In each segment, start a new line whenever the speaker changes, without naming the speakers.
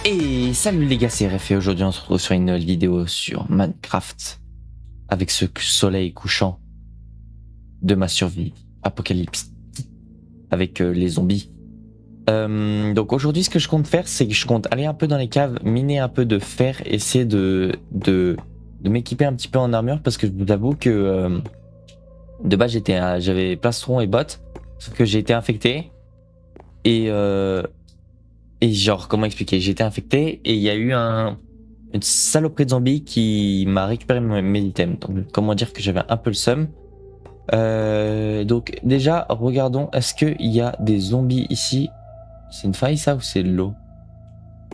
Et salut les gars, c'est RF et aujourd'hui on se retrouve sur une nouvelle vidéo sur Minecraft avec ce soleil couchant de ma survie apocalypse avec les zombies. Donc aujourd'hui ce que je compte faire, c'est que je compte aller un peu dans les caves, miner un peu de fer, essayer de m'équiper un petit peu en armure parce que je vous avoue que de base j'avais plastron et bottes, sauf que j'ai été infecté et genre, comment expliquer? J'ai été infecté et il y a eu une saloperie de zombie qui m'a récupéré mes items. Donc, comment dire que j'avais un peu le seum. Donc, déjà, regardons, est-ce qu'il y a des zombies ici? C'est une faille ça ou c'est de l'eau?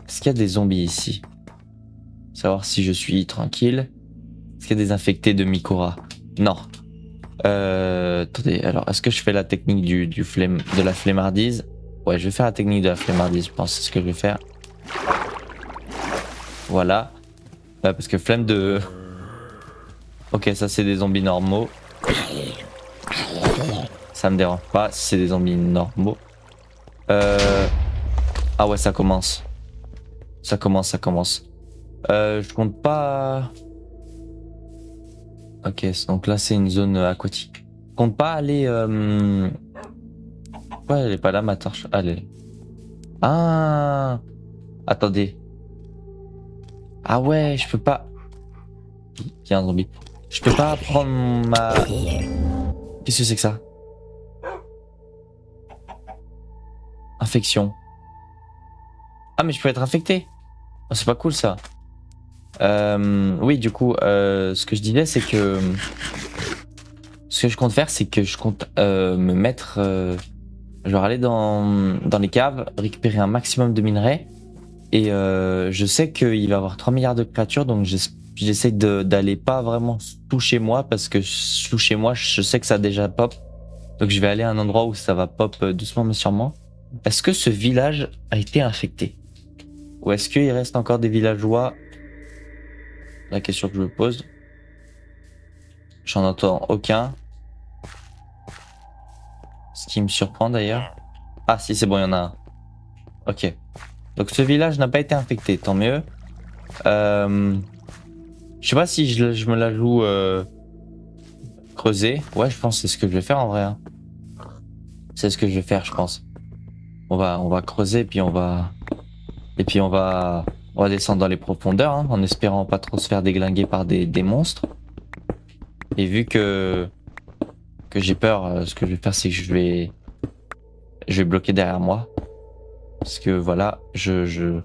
Est-ce qu'il y a des zombies ici? Savoir si je suis tranquille. Est-ce qu'il y a des infectés de Mikora? Non. Attendez, alors, est-ce que je fais la technique de la flemmardise? Ouais, je vais faire la technique de la flemmardise, je pense, c'est ce que je vais faire. Voilà. Parce que flemme de... Ok, ça c'est des zombies normaux. Ça me dérange pas si c'est des zombies normaux. Ah ouais, ça commence. Ça commence. Je compte pas... Ok, donc là c'est une zone aquatique. Je compte pas aller... Ouais, elle est pas là ma torche. Allez. Ah, attendez. Ah ouais, je peux pas... Il y a un zombie. Je peux pas prendre ma... Qu'est-ce que c'est que ça? Infection. Ah mais je peux être infecté. Oh, c'est pas cool ça. Oui, du coup, ce que je disais, c'est que ce que je compte faire, c'est que je compte me mettre, je vais aller dans les caves, récupérer un maximum de minerais, et je sais qu'il va y avoir 3 milliards de créatures, donc j'essaie d'aller pas vraiment tout chez moi, parce que tout chez moi, je sais que ça a déjà pop, donc je vais aller à un endroit où ça va pop doucement mais sûrement. Est-ce que ce village a été infecté? Ou est-ce qu'il reste encore des villageois? La question que je me pose. J'en entends aucun. Ce qui me surprend d'ailleurs. Ah si, c'est bon, il y en a un. Ok. Donc ce village n'a pas été infecté, tant mieux. Je sais pas si je me la joue creuser. Ouais, je pense que c'est ce que je vais faire en vrai. Hein. C'est ce que je vais faire, je pense. On va creuser, puis on va descendre dans les profondeurs, hein, en espérant pas trop se faire déglinguer par des monstres. Et vu que j'ai peur, ce que je vais faire, c'est que je vais bloquer derrière moi. Parce que voilà, je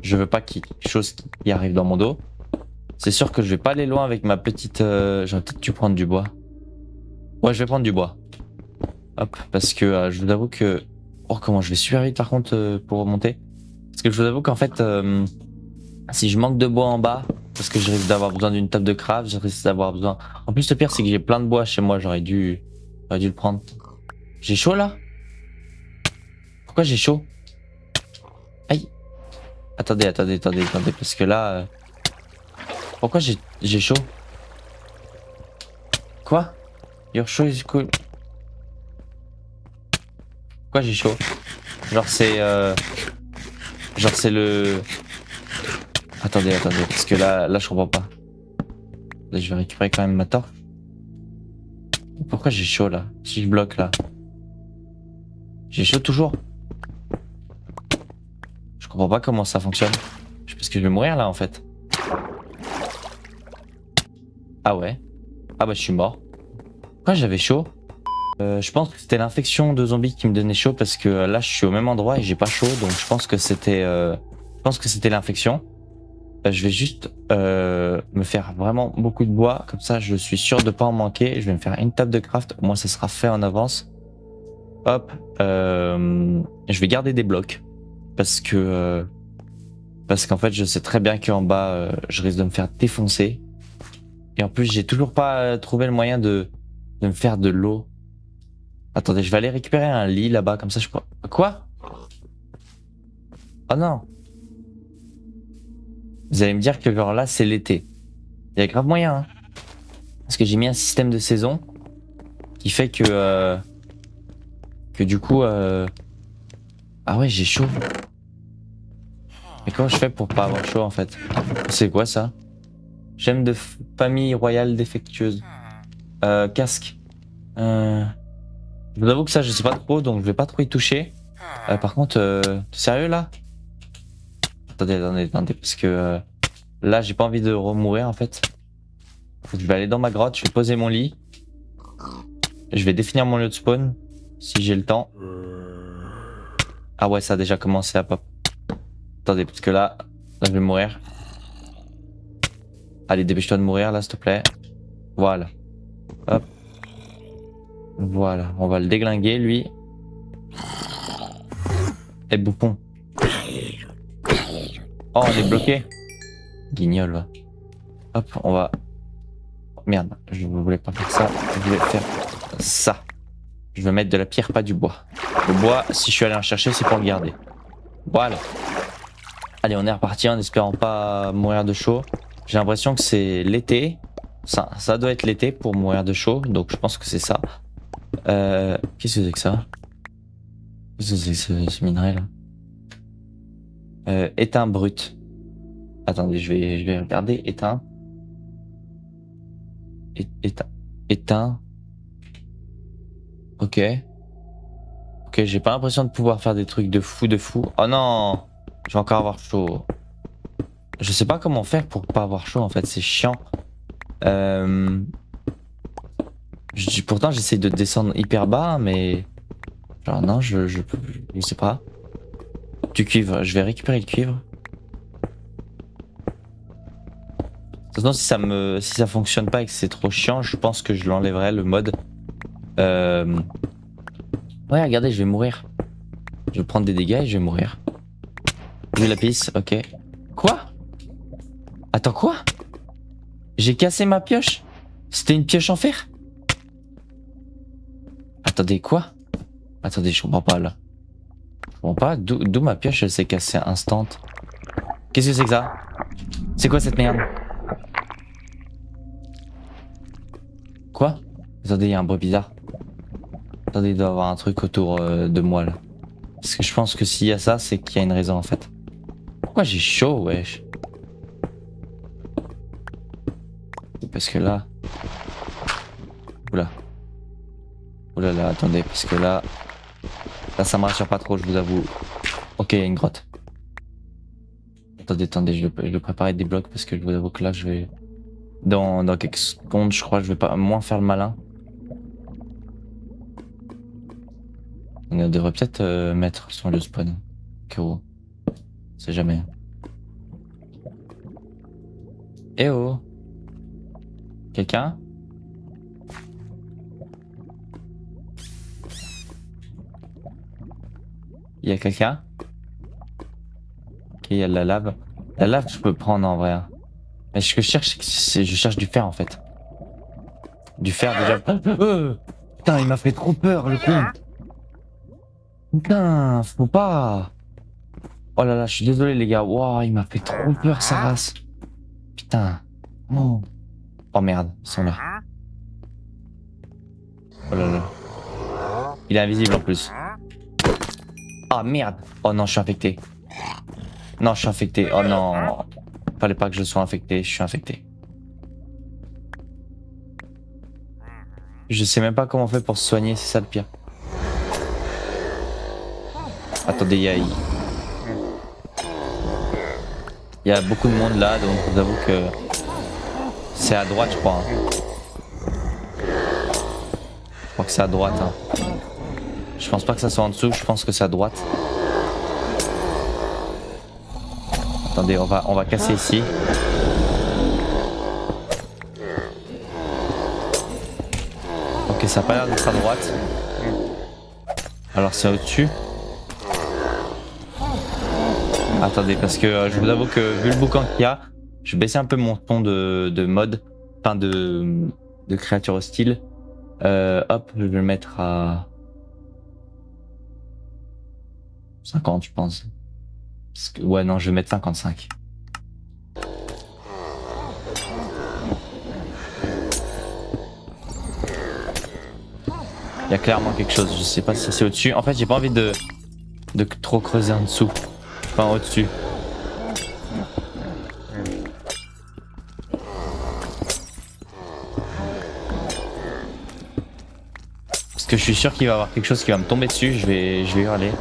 veux pas qu'il y ait quelque chose qui arrive dans mon dos. C'est sûr que je vais pas aller loin avec ma petite... J'aurais peut-être dû prendre du bois. Ouais, je vais prendre du bois. Hop, parce que je vous avoue que... Oh, comment je vais super vite par contre pour remonter. Parce que je vous avoue qu'en fait, si je manque de bois en bas, parce que je risque d'avoir besoin d'une table de craft, je risque d'avoir besoin... En plus, le pire, c'est que j'ai plein de bois chez moi, j'aurais dû le prendre. J'ai chaud là? Pourquoi j'ai chaud? Aïe. Attendez, parce que là... Pourquoi j'ai chaud? Quoi? Your show is cool. Pourquoi j'ai chaud? Genre c'est le... Attendez, parce que là je comprends pas. Là, je vais récupérer quand même ma torche. Pourquoi j'ai chaud là? Si je bloque là. J'ai chaud toujours. Je comprends pas comment ça fonctionne. Je pense que je vais mourir là en fait. Ah ouais. Ah bah je suis mort. Pourquoi j'avais chaud? Je pense que c'était l'infection de zombies qui me donnait chaud parce que là je suis au même endroit et j'ai pas chaud, donc je pense que c'était l'infection. Je vais juste me faire vraiment beaucoup de bois, comme ça je suis sûr de pas en manquer. Je vais me faire une table de craft, au moins ça sera fait en avance. Hop, je vais garder des blocs parce qu'en fait je sais très bien qu'en bas je risque de me faire défoncer. Et en plus j'ai toujours pas trouvé le moyen de me faire de l'eau. Attendez, je vais aller récupérer un lit là-bas, comme ça je peux... Quoi? Oh non! Vous allez me dire que genre là c'est l'été. Il y a grave moyen, hein. Parce que j'ai mis un système de saison qui fait que du coup... Ah ouais, j'ai chaud. Mais comment je fais pour pas avoir chaud en fait? C'est quoi ça? Gemme de famille royale défectueuse. Casque. Je vous avoue que ça je sais pas trop donc je vais pas trop y toucher. Par contre, t'es sérieux là? Attendez, parce que là j'ai pas envie de remourir en fait. Je vais aller dans ma grotte, je vais poser mon lit. Je vais définir mon lieu de spawn, si j'ai le temps. Ah ouais, ça a déjà commencé à pop. Attendez, parce que là je vais mourir. Allez, dépêche-toi de mourir là, s'il te plaît. Voilà. Hop. Voilà, on va le déglinguer lui. Et bouffon. Oh, on est bloqué. Guignol, va. Hop, on va... Merde, je ne voulais pas faire ça. Je vais faire ça. Je vais mettre de la pierre, pas du bois. Le bois, si je suis allé en chercher, c'est pour le garder. Voilà. Allez, on est reparti en espérant pas mourir de chaud. J'ai l'impression que c'est l'été. Ça doit être l'été pour mourir de chaud, donc je pense que c'est ça. Qu'est-ce que c'est que ça? Qu'est-ce que c'est que ce minerai là? Éteint brut. Attendez, je vais regarder. Éteint. Éteint. Ok. Ok, j'ai pas l'impression de pouvoir faire des trucs de fou. Oh non! Je vais encore avoir chaud. Je sais pas comment faire pour pas avoir chaud en fait, c'est chiant. Pourtant j'essaie de descendre hyper bas, mais... Genre non, je sais pas. Du cuivre, je vais récupérer le cuivre. De toute façon, si ça fonctionne pas et que c'est trop chiant, je pense que je l'enlèverai le mode. Ouais, regardez, je vais mourir. Je vais prendre des dégâts et je vais mourir. J'ai la pisse, ok. Quoi? Attends, quoi? J'ai cassé ma pioche? C'était une pioche en fer? Attendez, quoi? Attendez, je comprends pas là. Je comprends pas, d'où ma pioche elle s'est cassée instant. Qu'est-ce que c'est que ça? C'est quoi cette merde? Quoi? Attendez, il y a un bruit bizarre. Attendez, il doit y avoir un truc autour de moi là. Parce que je pense que s'il y a ça, c'est qu'il y a une raison en fait. Pourquoi j'ai chaud, wesh? Parce que là... Oula. Oula là, attendez, parce que là... Là, ça me rassure pas trop, je vous avoue. Ok, il y a une grotte. Attendez, je vais préparer des blocs parce que je vous avoue que là, je vais... Dans quelques secondes, je crois que je vais pas moins faire le malin. On devrait peut-être mettre son lieu de spawn. On sait jamais. Eh oh! Quelqu'un? Il y a quelqu'un? Ok, il y a de la lave. La lave, je peux prendre en vrai. Hein. Mais ce que je cherche, c'est je cherche du fer en fait. Du fer déjà. Putain, il m'a fait trop peur le con. Putain, faut pas. Oh là là, je suis désolé les gars. Waouh, il m'a fait trop peur sa race. Putain. Oh, oh merde, ils sont là. Oh là là. Il est invisible en plus. Ah merde. Oh non, je suis infecté. Non, je suis infecté. Oh non. Fallait pas que je sois infecté. Je suis infecté. Je sais même pas comment on fait pour se soigner. C'est ça le pire. Attendez, il y a beaucoup de monde là. Donc je vous avoue que c'est à droite, je crois. Hein. Je crois que c'est à droite. Hein. Je pense pas que ça soit en dessous. Je pense que c'est à droite. Attendez, on va casser ici. Ok, ça a pas l'air d'être à droite. Alors c'est au-dessus. Attendez, parce que je vous avoue que vu le boucan qu'il y a, je vais baisser un peu mon ton de mode, enfin de créature hostile. Hop, je vais le mettre à 50, je pense. Parce que, ouais, non, je vais mettre 55. Il y a clairement quelque chose, je sais pas si c'est au-dessus. En fait, j'ai pas envie de trop creuser en dessous. Enfin, au-dessus. que je suis sûr qu'il va y avoir quelque chose qui va me tomber dessus, je vais hurler.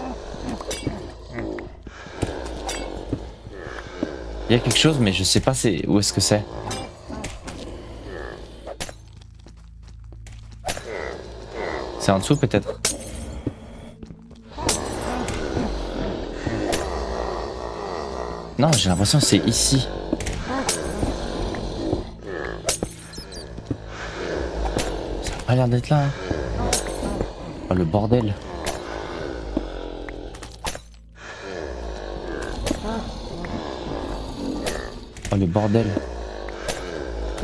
Il y a quelque chose mais je sais pas où est-ce que c'est. C'est en dessous peut-être. Non, j'ai l'impression que c'est ici. Ça a pas l'air d'être là. Hein. Oh le bordel. Oh le bordel.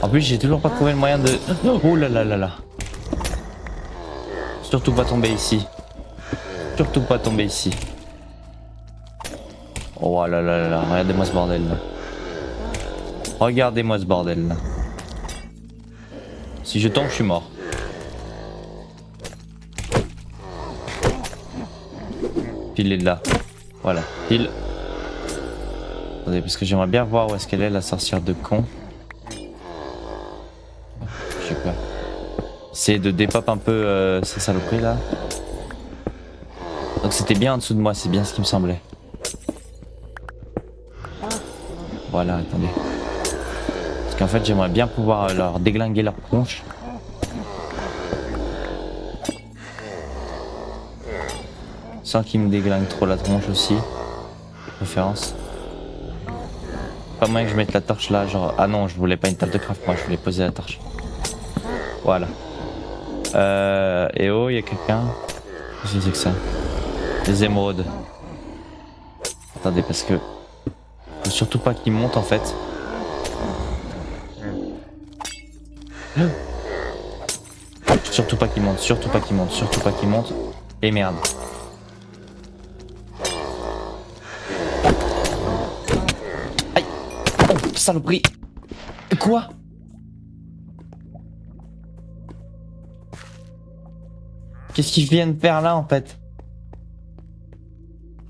En plus j'ai toujours pas trouvé le moyen de... Oh là là là là. Surtout pas tomber ici. Surtout pas tomber ici. Oh là là là là. Regardez-moi ce bordel là. Regardez-moi ce bordel là. Si je tombe je suis mort. Pile est là. Voilà. Pile. Attendez parce que j'aimerais bien voir où est-ce qu'elle est la sorcière de con. J'ai peur. Essayer de dépop un peu ces saloperies là. Donc c'était bien en dessous de moi, c'est bien ce qui me semblait. Voilà, attendez. Parce qu'en fait j'aimerais bien pouvoir leur déglinguer leur tronche. Sans qu'ils me déglinguent trop la tronche aussi. De préférence. Pas moyen que je mette la torche là, genre... Ah non, je voulais pas une table de craft, moi je voulais poser la torche. Voilà. Et oh, il y a quelqu'un. Qu'est-ce que c'est que ça? Des émeraudes. Attendez, parce que... Faut surtout pas qu'il monte en fait. Surtout pas qu'il monte, surtout pas qu'il monte, surtout pas qu'il monte. Et merde. Aïe. Oh, saloperie. Quoi? Qu'est-ce qu'ils viennent faire là en fait?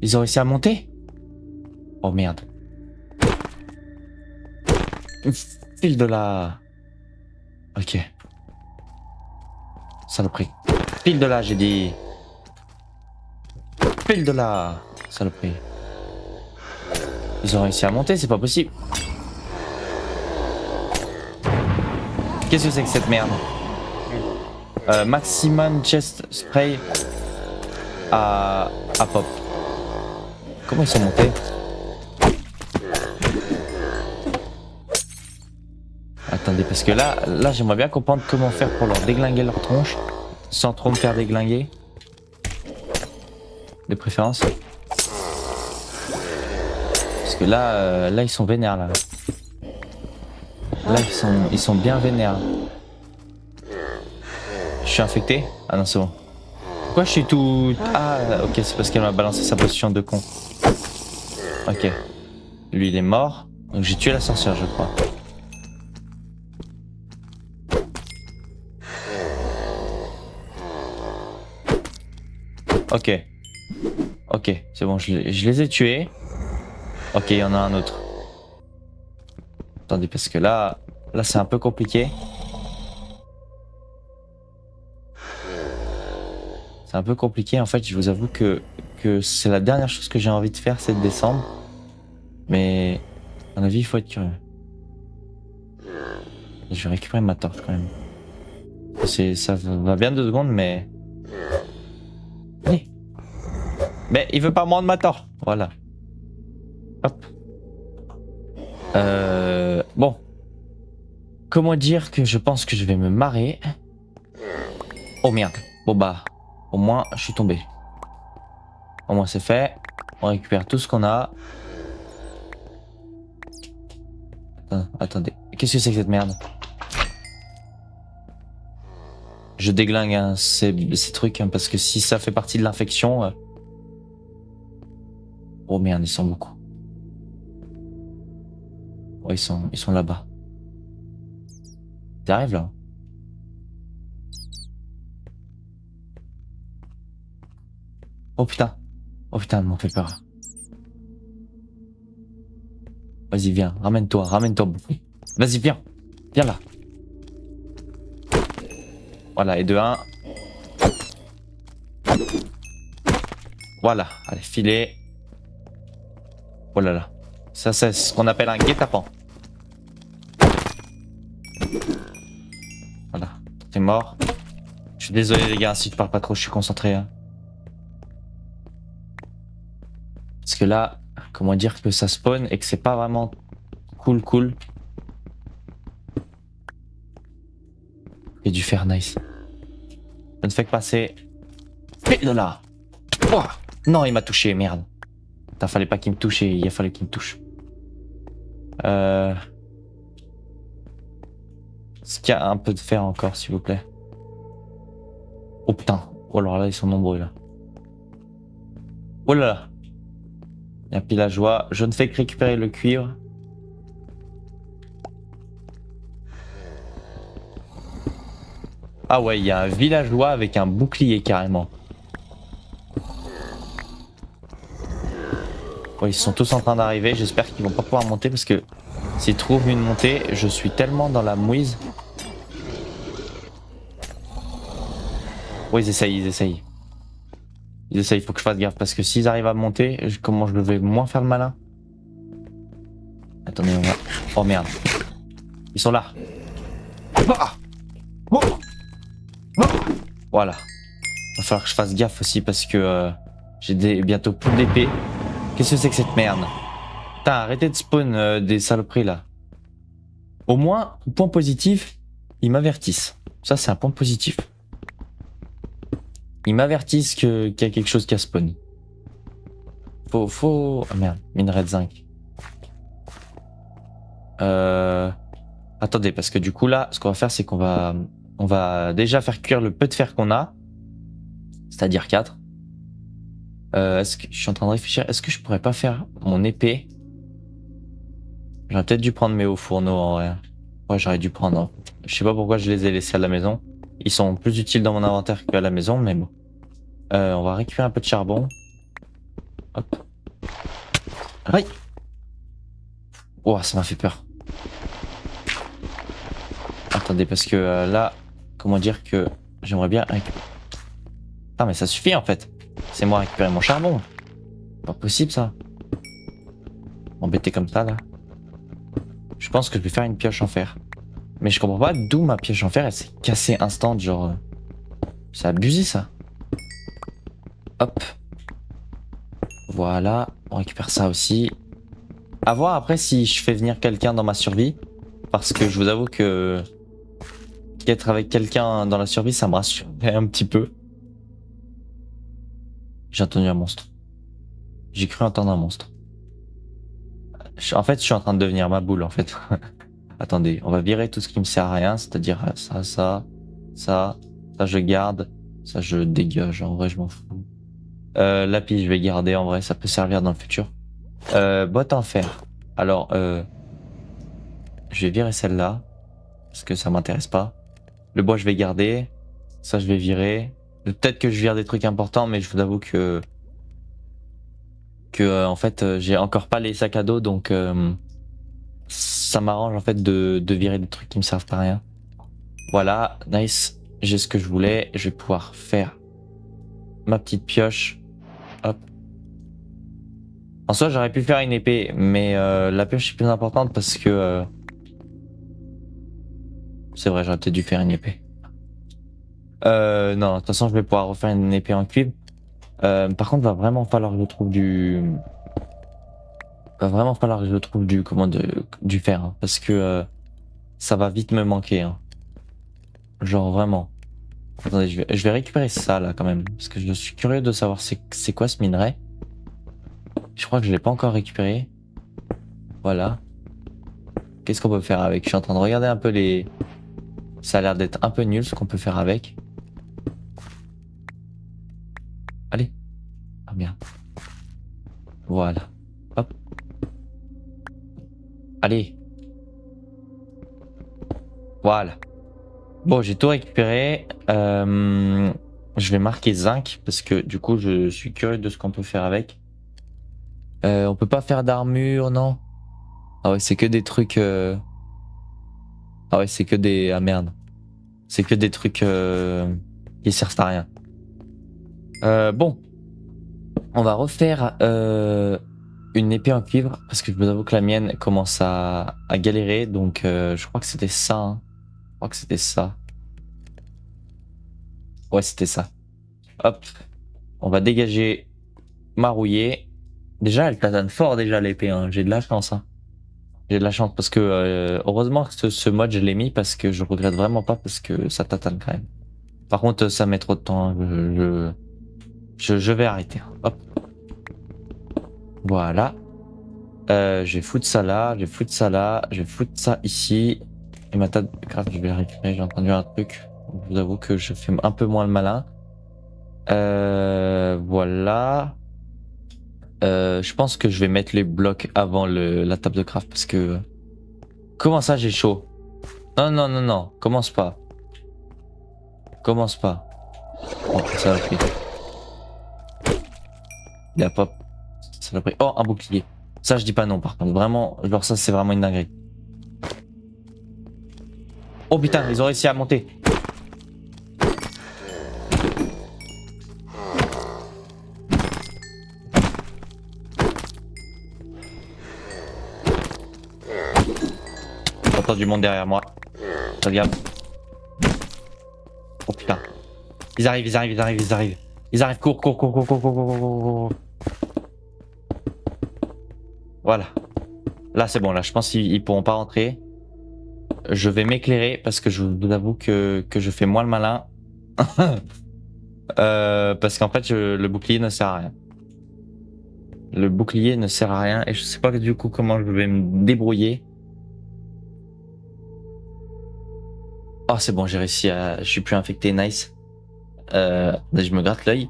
Ils ont réussi à monter? Oh merde. File de là. Ok. Saloperie. File de là, j'ai dit. File de là. Saloperie. Ils ont réussi à monter, c'est pas possible. Qu'est-ce que c'est que cette merde? Maximum chest spray à pop. Comment ils sont montés? Attendez, parce que là j'aimerais bien comprendre comment faire pour leur déglinguer leur tronche sans trop me faire déglinguer. De préférence. Parce que là ils sont vénères là. Là ils sont bien vénères. Je suis infecté? Ah non c'est bon. Pourquoi je suis tout... Ah ok, c'est parce qu'elle m'a balancé sa potion de con. Ok. Lui il est mort. Donc j'ai tué la sorcière je crois. Ok. Ok, c'est bon, je les ai tués. Ok, il y en a un autre. Attendez, parce que là c'est un peu compliqué. C'est un peu compliqué, en fait, je vous avoue que c'est la dernière chose que j'ai envie de faire, c'est de descendre. Mais, à mon avis, il faut être curieux. Je vais récupérer ma torche quand même. Ça va bien 2 secondes, mais... Allez. Mais il veut pas me rendre ma torche. Voilà. Hop. Bon. Comment dire que je pense que je vais me marrer. Oh merde. Bon bah, au moins je suis tombé. Au moins c'est fait. On récupère tout ce qu'on a. Attendez. Qu'est-ce que c'est que cette merde? Je déglingue hein, ces trucs hein, parce que si ça fait partie de l'infection... Oh merde, ils sont beaucoup. Oh, ils sont là-bas. T'arrives là? Oh putain. Oh putain, elle m'en fait peur. Vas-y, viens. Ramène-toi. Vas-y, viens. Viens là. Voilà, et de 1. Voilà, allez, filet. Oh là là. Ça, c'est ce qu'on appelle un guet-apens. Voilà, t'es mort. Je suis désolé les gars, si je parle pas trop, je suis concentré. Hein. Parce que là, comment dire que ça spawn et que c'est pas vraiment cool. J'ai dû faire nice. Je ne fais que passer. Mais de là. Oh non, il m'a touché, merde. Putain, fallait pas qu'il me touche et il a fallu qu'il me touche. Est-ce qu'il y a un peu de fer encore, s'il vous plaît? Oh putain. Oh alors là, ils sont nombreux là. Oh là là. Il y a un villageois. Je ne fais que récupérer le cuivre. Ah ouais, il y a un villageois avec un bouclier carrément. Ouais, ils sont tous en train d'arriver. J'espère qu'ils vont pas pouvoir monter parce que s'ils trouvent une montée, je suis tellement dans la mouise. Ouais, ils essayent. Il faut que je fasse gaffe parce que s'ils arrivent à monter, comment je vais moins faire le malin? Attendez, on va... Oh merde. Ils sont là. Ah oh oh voilà. Va falloir que je fasse gaffe aussi parce que j'ai bientôt plus d'épée. Qu'est-ce que c'est que cette merde? Putain, arrêtez de spawn des saloperies là. Au moins, point positif, ils m'avertissent. Ça, c'est un point positif. Ils m'avertissent qu'il y a quelque chose qui a spawn. Oh merde, minerai de zinc. Attendez, parce que du coup là, ce qu'on va faire, c'est on va déjà faire cuire le peu de fer qu'on a. C'est-à-dire 4. Est-ce que je suis en train de réfléchir, est-ce que je pourrais pas faire mon épée? J'aurais peut-être dû prendre mes hauts fourneaux en vrai. Ouais, j'aurais dû prendre. Hein. Je sais pas pourquoi je les ai laissés à la maison. Ils sont plus utiles dans mon inventaire qu'à la maison, mais bon. On va récupérer un peu de charbon. Hop. Aïe. Oh, ça m'a fait peur. Attendez, parce que là, comment dire que j'aimerais bien récupérer. Ah, mais ça suffit en fait. C'est moi récupérer mon charbon. Pas possible ça. M'embêter comme ça là. Je pense que je vais faire une pioche en fer. Mais je comprends pas d'où ma pioche en fer elle s'est cassée instant, genre. C'est abusé ça. Hop. Voilà, on récupère ça aussi. À voir après si je fais venir quelqu'un dans ma survie. Parce que je vous avoue que qu'être avec quelqu'un dans la survie, ça me rassure un petit peu. J'ai entendu un monstre. J'ai cru entendre un monstre. En fait, je suis en train de devenir ma boule en fait. Attendez, on va virer tout ce qui me sert à rien, c'est-à-dire ça je garde, ça je dégage, en vrai je m'en fous. Lapis je vais garder, en vrai ça peut servir dans le futur. Boîte en fer. Alors, je vais virer celle-là, parce que ça m'intéresse pas. Le bois je vais garder, ça je vais virer. Peut-être que je vire des trucs importants, mais je vous avoue que en fait j'ai encore pas les sacs à dos, donc ça m'arrange en fait de virer des trucs qui me servent à rien. Voilà, nice. J'ai ce que je voulais. Je vais pouvoir faire ma petite pioche. Hop. En soi, j'aurais pu faire une épée, mais la pioche est plus importante parce que... c'est vrai, j'aurais peut-être dû faire une épée. Non, de toute façon, je vais pouvoir refaire une épée en cuivre. Par contre, va vraiment falloir que je trouve du... Va vraiment falloir que je trouve du... du fer, hein, parce que ça va vite me manquer. Hein. Genre, vraiment. Attendez, je vais récupérer ça, là, quand même. Parce que je suis curieux de savoir c'est quoi ce minerai. Je crois que je l'ai pas encore récupéré. Voilà. Qu'est-ce qu'on peut faire avec? Je suis en train de regarder un peu les... Ça a l'air d'être un peu nul ce qu'on peut faire avec. Allez. Ah merde. Voilà. Hop. Allez. Voilà. Bon, j'ai tout récupéré. Je vais marquer zinc parce que du coup, je suis curieux de ce qu'on peut faire avec. On peut pas faire d'armure, non? Ah ouais, c'est que des trucs... Ah ouais, c'est que des... Ah merde. C'est que des trucs qui servent à rien. Bon. On va refaire une épée en cuivre parce que je vous avoue que la mienne commence à galérer. Donc je crois que c'était ça. Hein. Je crois que c'était ça. Ouais, c'était ça. Hop. On va dégager ma rouillée. Déjà, elle tatane fort déjà l'épée. Hein. J'ai de la chance. Hein. J'ai de la chance parce que heureusement que ce mode je l'ai mis parce que je regrette vraiment pas parce que ça tatane quand même. Par contre, ça met trop de temps. Hein. Je vais arrêter. Hein. Hop. Voilà. Je vais foutre ça là, je vais foutre ça là, je vais foutre ça ici. Et ma table de craft, je vais la récupérer, j'ai entendu un truc. Je vous avoue que je fais un peu moins le malin. Voilà. Je pense que je vais mettre les blocs avant la table de craft parce que... Comment ça j'ai chaud? Non, non, non, non, commence pas. Commence pas. Oh, ça l'a pris. Il a pas... Ça l'a pris. Oh, un bouclier. Ça je dis pas non par contre. Vraiment, genre ça c'est vraiment une dinguerie. Oh putain, ils ont réussi à monter. J'entends du monde derrière moi. Regarde. Oh putain. Ils arrivent, ils arrivent, ils arrivent, ils arrivent. Ils arrivent, cours, cours, cours, cours, cours, cours, cours, cours, cours, cours. Voilà. Là c'est bon, là je pense qu'ils pourront pas rentrer. Je vais m'éclairer parce que je vous avoue que je fais moins le malin. Parce qu'en fait le bouclier ne sert à rien. Le bouclier ne sert à rien et je sais pas du coup comment je vais me débrouiller. Oh c'est bon, j'ai réussi à... Je suis plus infecté, nice. Je me gratte l'œil.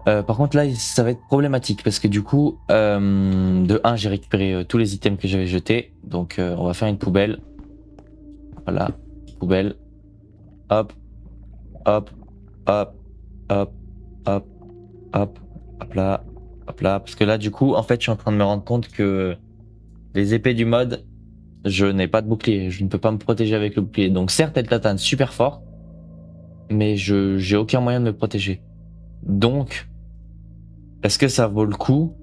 Par contre là ça va être problématique parce que du coup de 1 j'ai récupéré tous les items que j'avais jetés. Donc on va faire une poubelle. Voilà, poubelle. Hop, hop, hop, hop, hop, hop, hop là, hop là. Parce que là du coup en fait je suis en train de me rendre compte que les épées du mode, je n'ai pas de bouclier. Je ne peux pas me protéger avec le bouclier. Donc certes elles tatanent super fort, mais j'ai aucun moyen de me protéger. Donc est-ce que ça vaut le coup?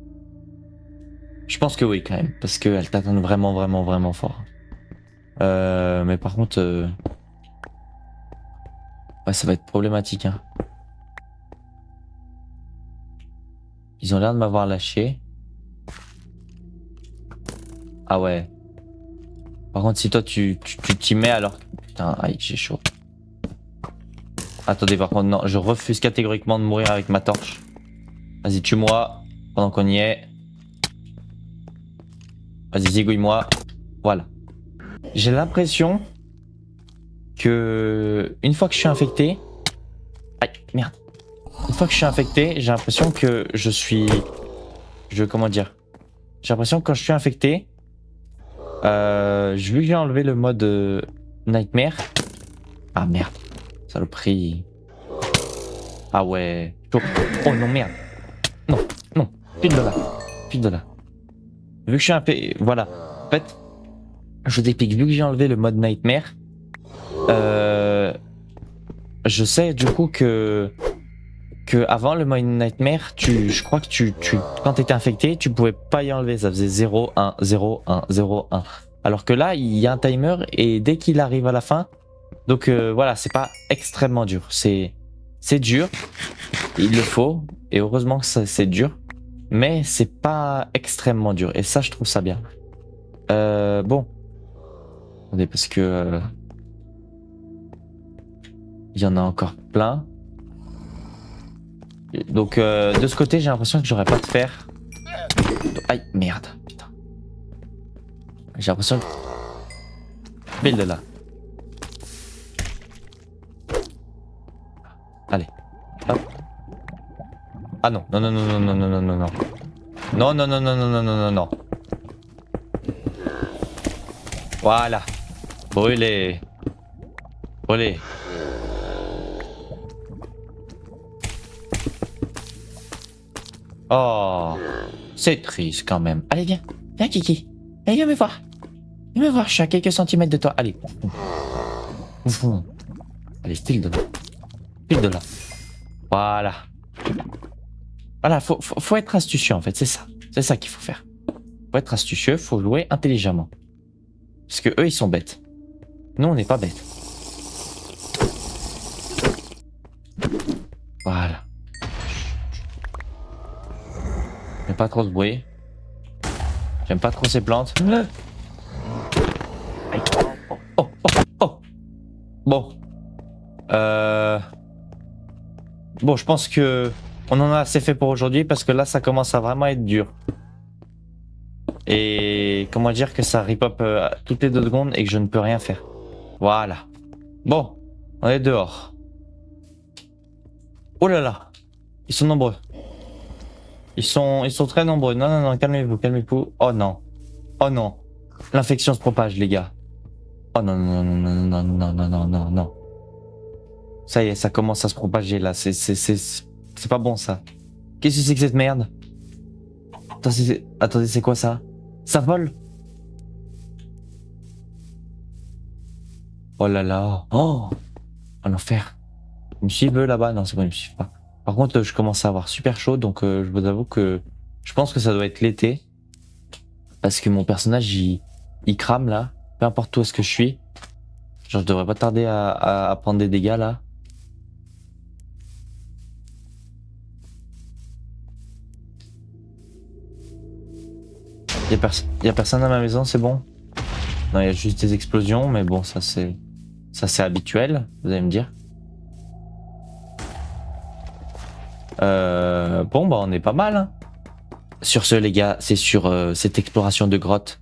Je pense que oui quand même, parce qu'elle t'attend vraiment, vraiment, vraiment fort. Mais par contre, ouais, ça va être problématique. Hein. Ils ont l'air de m'avoir lâché. Ah ouais. Par contre, si toi tu t'y mets alors... Putain, aïe, j'ai chaud. Attendez, par contre, non, je refuse catégoriquement de mourir avec ma torche. Vas-y, tue-moi pendant qu'on y est. Vas-y, zigouille-moi. Voilà. J'ai l'impression que une fois que je suis infecté... Aïe, merde. Une fois que je suis infecté, j'ai l'impression que je suis... Comment dire? J'ai l'impression que quand je suis infecté, vu que j'ai enlevé le mode Nightmare... Ah merde, saloperie. Ah ouais. Oh non, merde. Non, non, plus de là. Plus de là. Vu que je suis infecté... Voilà. En fait, je vous explique, vu que j'ai enlevé le mode Nightmare, je sais du coup que avant le mode Nightmare, je crois que quand t'étais infecté, tu pouvais pas y enlever, ça faisait 0, 1, 0, 1, 0, 1. Alors que là, il y a un timer et dès qu'il arrive à la fin, donc voilà, c'est pas extrêmement dur, c'est dur, il le faut, et heureusement que c'est dur, mais c'est pas extrêmement dur, et ça je trouve ça bien. Bon, attendez, parce que il y en a encore plein. Donc de ce côté j'ai l'impression que j'aurais pas de fer. Aïe merde, putain. J'ai l'impression que... Pile de là. Allez. Hop. Ah non, non, non, non, non, non, non, non, non. Non, non, non, non, non, non, non, non, non. Voilà. Brûlez. Brûlez. Oh. C'est triste quand même. Allez, viens. Viens, Kiki. Allez, viens me voir. Viens me voir, je suis à quelques centimètres de toi. Allez. Allez, file de là. File de là. Voilà. Voilà, faut être astucieux en fait, c'est ça. C'est ça qu'il faut faire. Faut être astucieux, faut jouer intelligemment. Parce que eux, ils sont bêtes. Nous, on n'est pas bêtes. Voilà. J'aime pas trop ce bruit. J'aime pas trop ces plantes. Aïe. Oh, oh, oh, oh. Bon. Bon, je pense que on en a assez fait pour aujourd'hui parce que là, ça commence à vraiment être dur. Et comment dire que ça rip-up toutes les 2 secondes et que je ne peux rien faire. Voilà. Bon, on est dehors. Oh là là, ils sont nombreux. Ils sont très nombreux. Non, non, non, calmez-vous, calmez-vous. Oh non. Oh non. L'infection se propage, les gars. Oh non, non, non, non, non, non, non, non, non, non. Ça y est, ça commence à se propager là. C'est pas bon ça. Qu'est-ce que c'est que cette merde? Attendez, c'est quoi ça? Ça vole? Oh là là. Oh, un enfer. Ils me suivent eux là-bas? Non, c'est bon, ils me suivent pas. Par contre, je commence à avoir super chaud, donc je vous avoue que je pense que ça doit être l'été. Parce que mon personnage, il crame là. Peu importe où est-ce que je suis. Genre, je devrais pas tarder à prendre des dégâts là. Y a personne à ma maison, c'est bon? Non, il y a juste des explosions, mais bon, ça c'est habituel, vous allez me dire. Bon, bah on est pas mal. Hein. Sur ce, les gars, c'est sur cette exploration de grotte,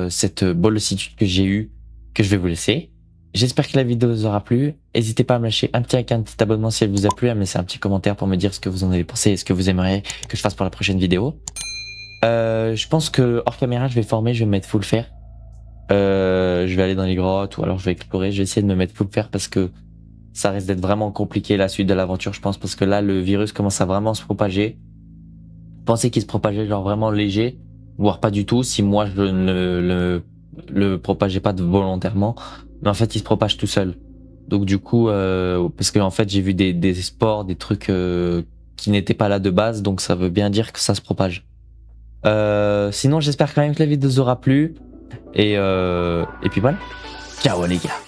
cette bolositude que j'ai eue, que je vais vous laisser. J'espère que la vidéo vous aura plu. N'hésitez pas à me lâcher un petit like, un petit abonnement si elle vous a plu, à me laisser un petit commentaire pour me dire ce que vous en avez pensé et ce que vous aimeriez que je fasse pour la prochaine vidéo. Je pense que hors caméra, je vais former, je vais me mettre full fer. Je vais aller dans les grottes ou alors je vais explorer. Je vais essayer de me mettre full fer parce que ça risque d'être vraiment compliqué la suite de l'aventure, je pense, parce que là, le virus commence à vraiment se propager. Pensez qu'il se propageait genre vraiment léger, voire pas du tout, si moi je ne le propageais pas volontairement. Mais en fait, il se propage tout seul. Donc du coup, parce que en fait, j'ai vu des spores, des trucs qui n'étaient pas là de base, donc ça veut bien dire que ça se propage. Sinon, j'espère quand même que la vidéo vous aura plu. Et puis voilà. Ciao les gars.